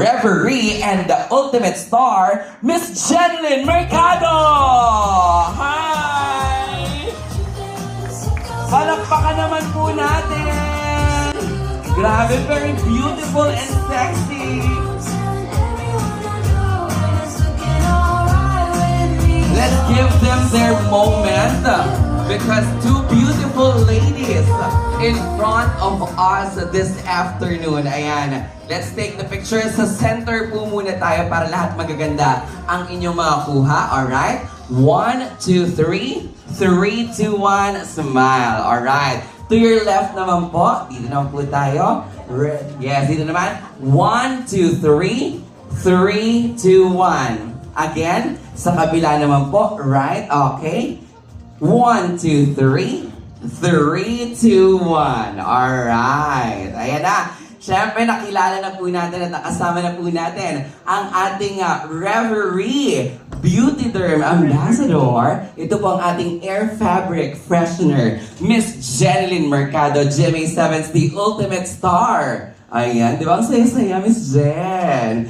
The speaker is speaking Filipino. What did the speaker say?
referee and the ultimate star, Miss Jenlyn Mercado! Hi! Palakpakan naman po natin! Grabe, very beautiful and sexy! Let's give them their moment because two beautiful ladies in front of us this afternoon. Ayan, let's take the picture. Sa center po muna tayo para lahat magaganda ang inyong makuha. Alright? 1, 2, 3. 3, 2, 1. Smile. Alright. To your left naman po. Dito naman po tayo. Yes, dito naman. 1, 2, 3. 3, 2, 1. Again, sa kabila naman po, right? Okay. 1, 2, 3. 3, 2, 1. Alright. Ayan na. Siyempre, nakilala na po natin at nakasama na po natin ang ating referee, Beauty Derm Ambassador. Ito po ang ating Air Fabric Freshener, Miss Jenlyn Mercado, GMA7's The Ultimate Star. Ayan, di ba? Ang saya-saya, Miss Jen.